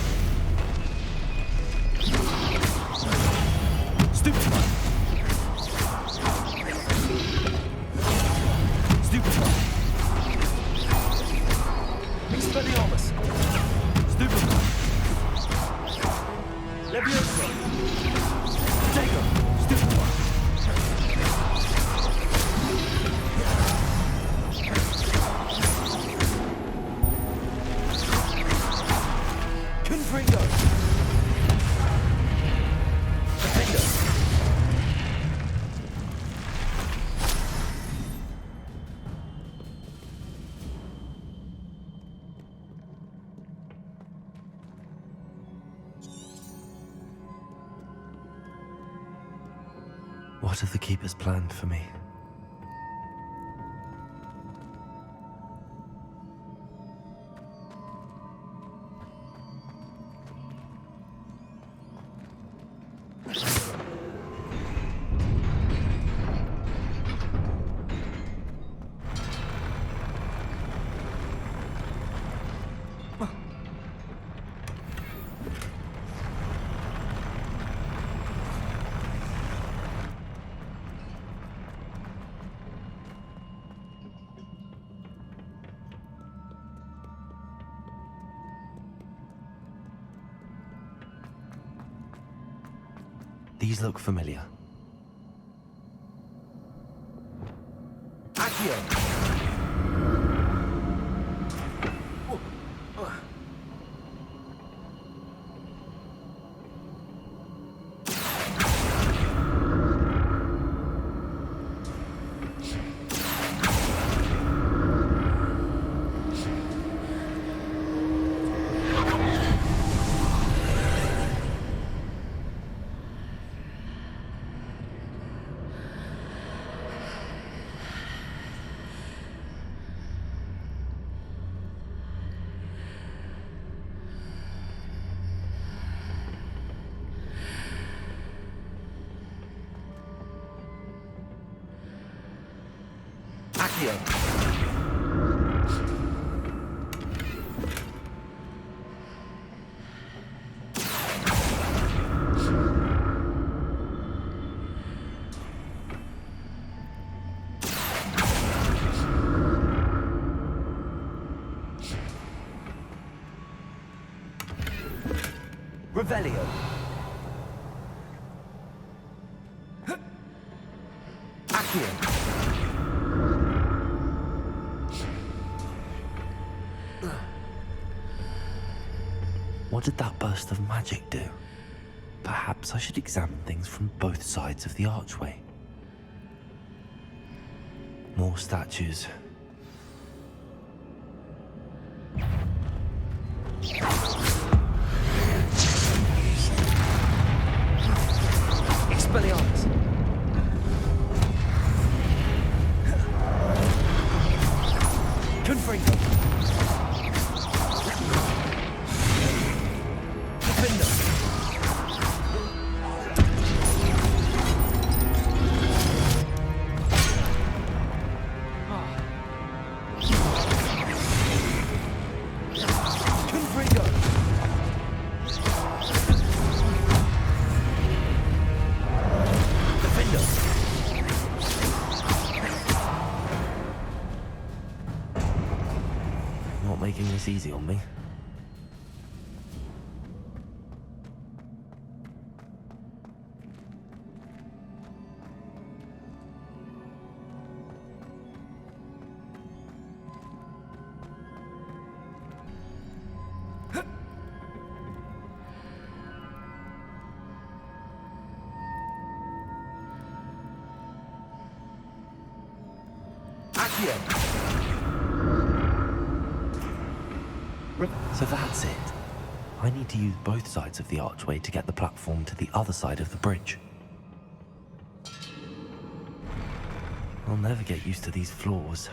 Stupid one. Expelliarmus. Stupid one. Leviosa. Potato. Stupid one. Confringo. Defender. What have the Keepers planned for me? These look familiar. Accio! Accio. Revelio. Accio. What did that burst of magic do? Perhaps I should examine things from both sides of the archway. More statues. Expelliarmus. Confringo. Diffindo. Confringo. Diffindo. Not making this easy on me. So that's it. I need to use both sides of the archway to get the platform to the other side of the bridge. I'll never get used to these floors.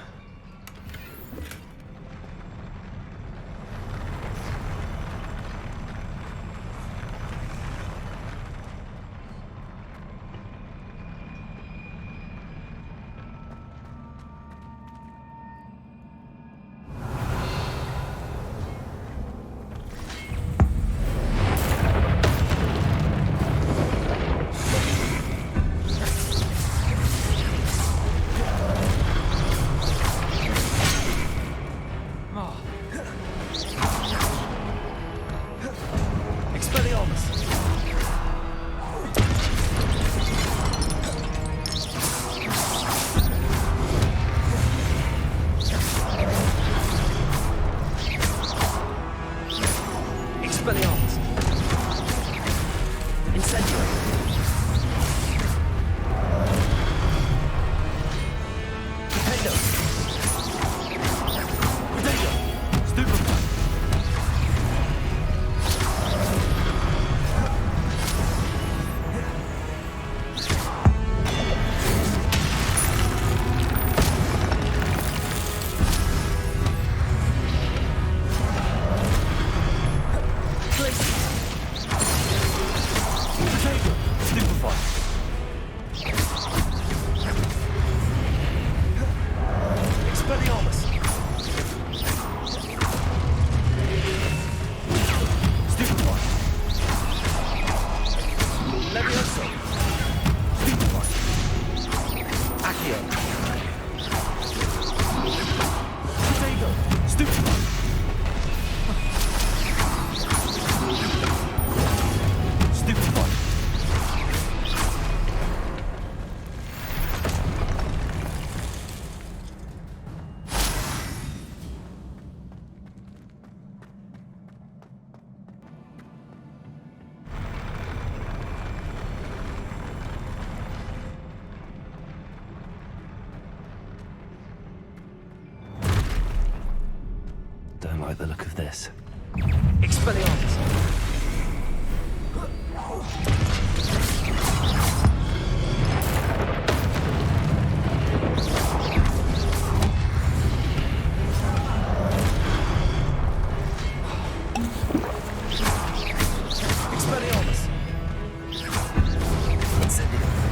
Don't like the look of this. Expelliarmus! Expelliarmus! Incendio!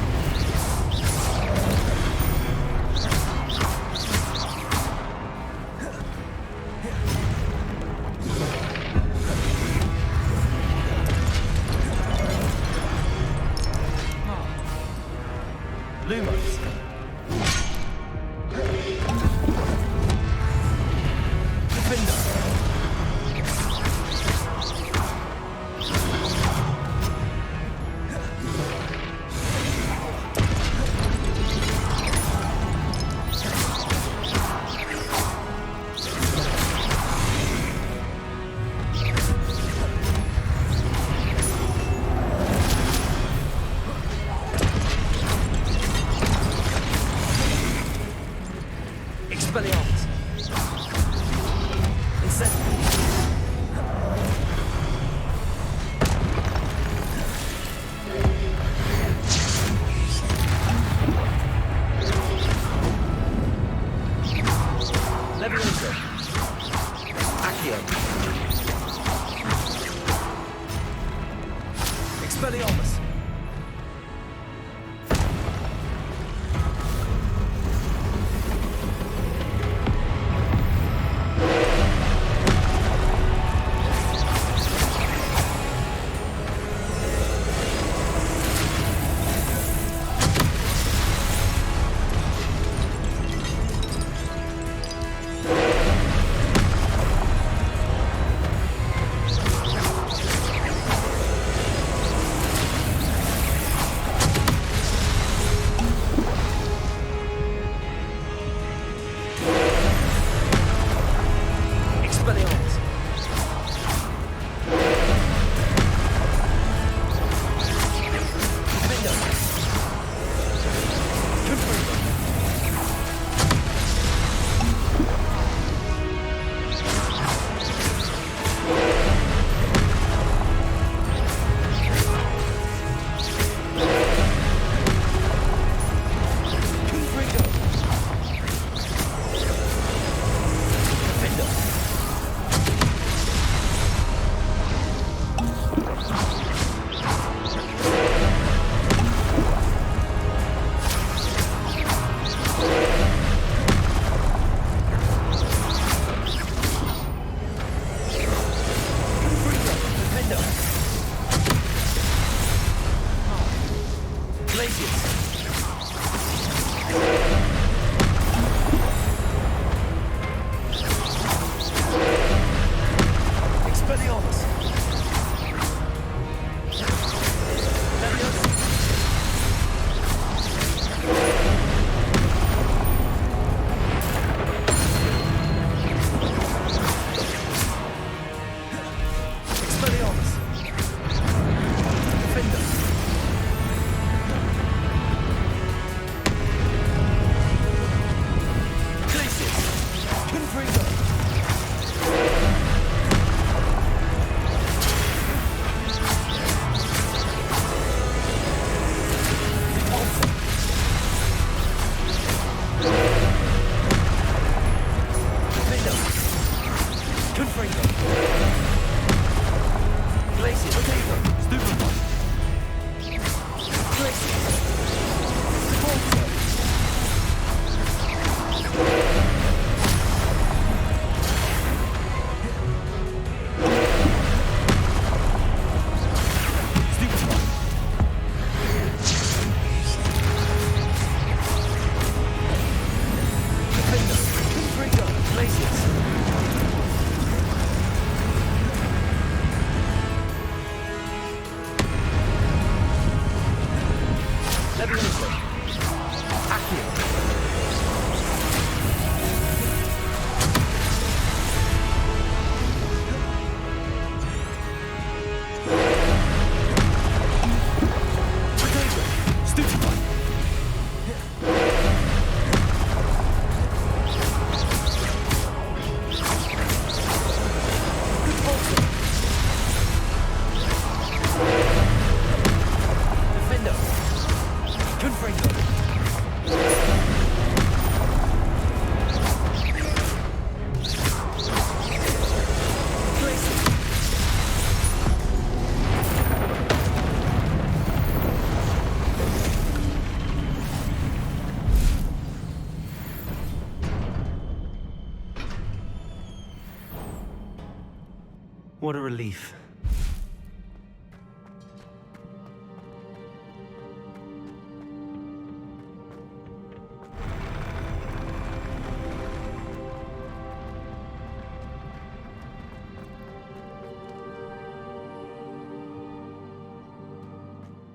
What a relief.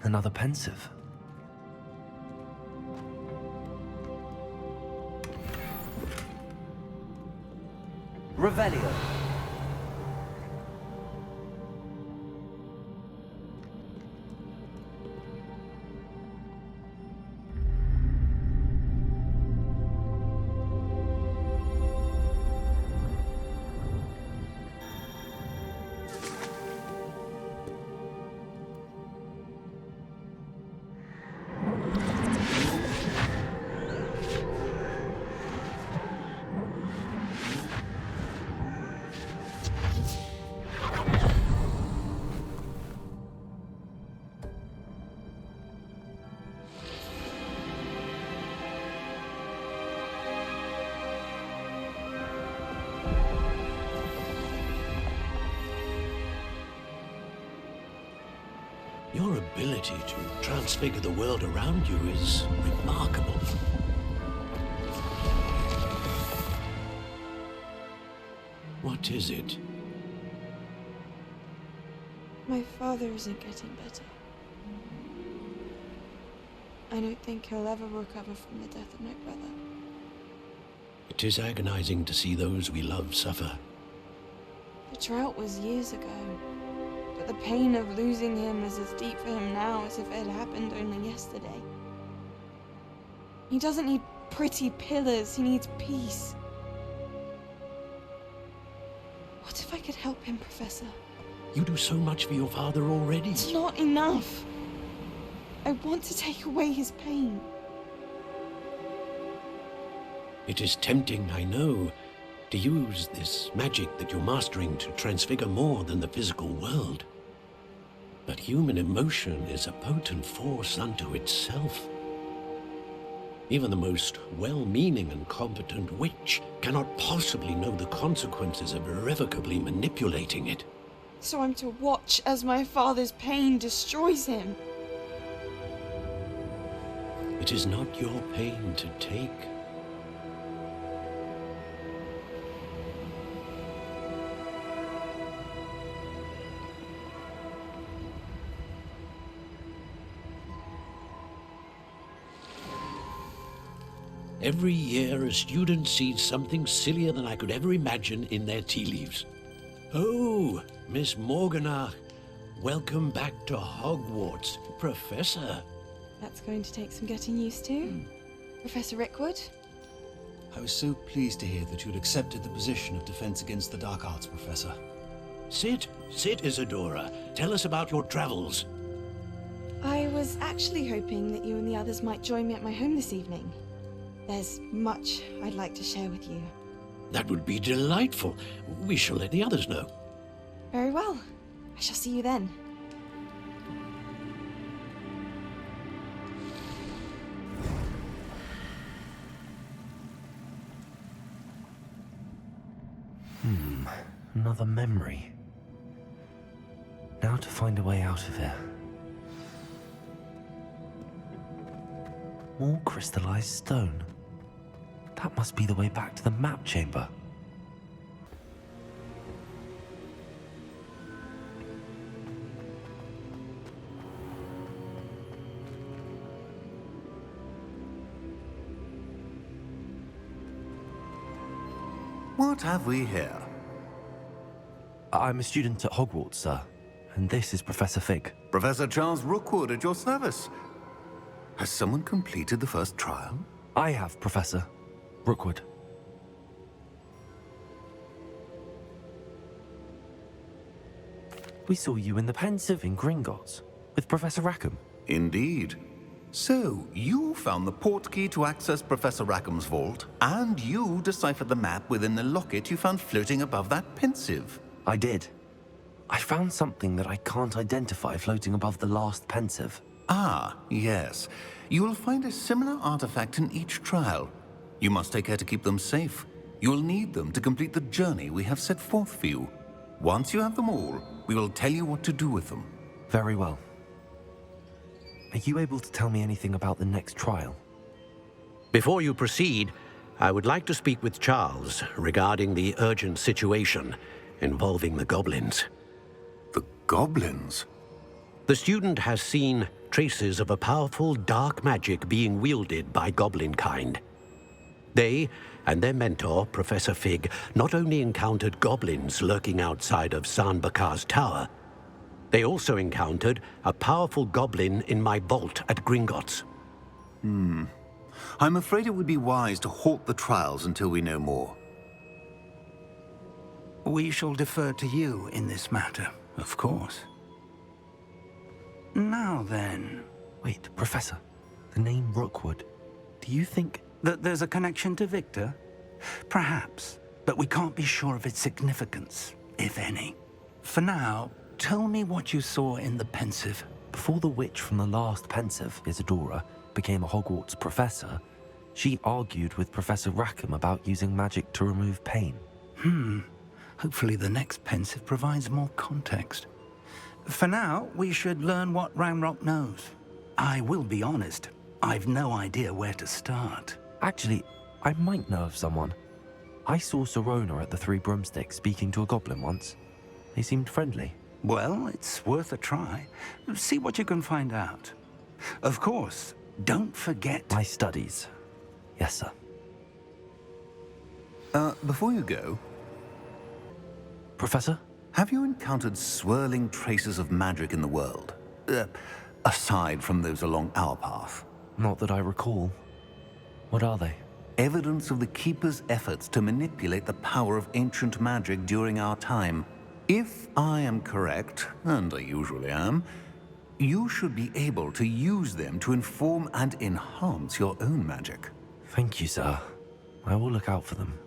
Another pensive. Revelio. Your ability to transfigure the world around you is remarkable. What is it? My father isn't getting better. I don't think he'll ever recover from the death of my brother. It is agonizing to see those we love suffer. The drought was years ago, but the pain of losing him is as deep for him now as if it had happened only yesterday. He doesn't need pretty pillars, he needs peace. What if I could help him, Professor? You do so much for your father already. It's not enough. I want to take away his pain. It is tempting, I know, to use this magic that you're mastering to transfigure more than the physical world. But human emotion is a potent force unto itself. Even the most well-meaning and competent witch cannot possibly know the consequences of irrevocably manipulating it. So I'm to watch as my father's pain destroys him. It is not your pain to take. Every year, a student sees something sillier than I could ever imagine in their tea leaves. Oh, Miss Morganach, welcome back to Hogwarts, Professor. That's going to take some getting used to. Professor Rickwood? I was so pleased to hear that you'd accepted the position of Defense Against the Dark Arts, Professor. Sit, Isadora. Tell us about your travels. I was actually hoping that you and the others might join me at my home this evening. There's much I'd like to share with you. That would be delightful. We shall let the others know. Very well. I shall see you then. Another memory. Now to find a way out of here. More crystallized stone. That must be the way back to the map chamber. What have we here? I'm a student at Hogwarts, sir. And this is Professor Fig. Professor Charles Rookwood at your service. Has someone completed the first trial? I have, Professor Rookwood. We saw you in the Pensive in Gringotts with Professor Рэкхем. Indeed. So, you found the portkey to access Professor Rackham's vault, and you deciphered the map within the locket you found floating above that Pensive. I did. I found something that I can't identify floating above the last Pensive. Ah, yes. You will find a similar artifact in each trial. You must take care to keep them safe. You will need them to complete the journey we have set forth for you. Once you have them all, we will tell you what to do with them. Very well. Are you able to tell me anything about the next trial? Before you proceed, I would like to speak with Charles regarding the urgent situation involving the goblins. The goblins? The student has seen traces of a powerful dark magic being wielded by goblin kind. They and their mentor, Professor Fig, not only encountered goblins lurking outside of San Bakar's tower, they also encountered a powerful goblin in my vault at Gringotts. I'm afraid it would be wise to halt the trials until we know more. We shall defer to you in this matter, of course. Now then... Wait, Professor. The name Rookwood. Do you think... that there's a connection to Victor? Perhaps, but we can't be sure of its significance, if any. For now, tell me what you saw in the Pensive. Before the witch from the last Pensive, Isadora, became a Hogwarts professor, she argued with Professor Рэкхем about using magic to remove pain. Hopefully the next Pensive provides more context. For now, we should learn what Ranrock knows. I will be honest, I've no idea where to start. Actually, I might know of someone. I saw Sirona at the Three Broomsticks speaking to a goblin once. They seemed friendly. Well, it's worth a try. See what you can find out. Of course, don't forget... my studies. Yes, sir. Before you go... Professor? Have you encountered swirling traces of magic in the world? Aside from those along our path? Not that I recall. What are they? Evidence of the Keeper's efforts to manipulate the power of ancient magic during our time. If I am correct, and I usually am, you should be able to use them to inform and enhance your own magic. Thank you, sir. I will look out for them.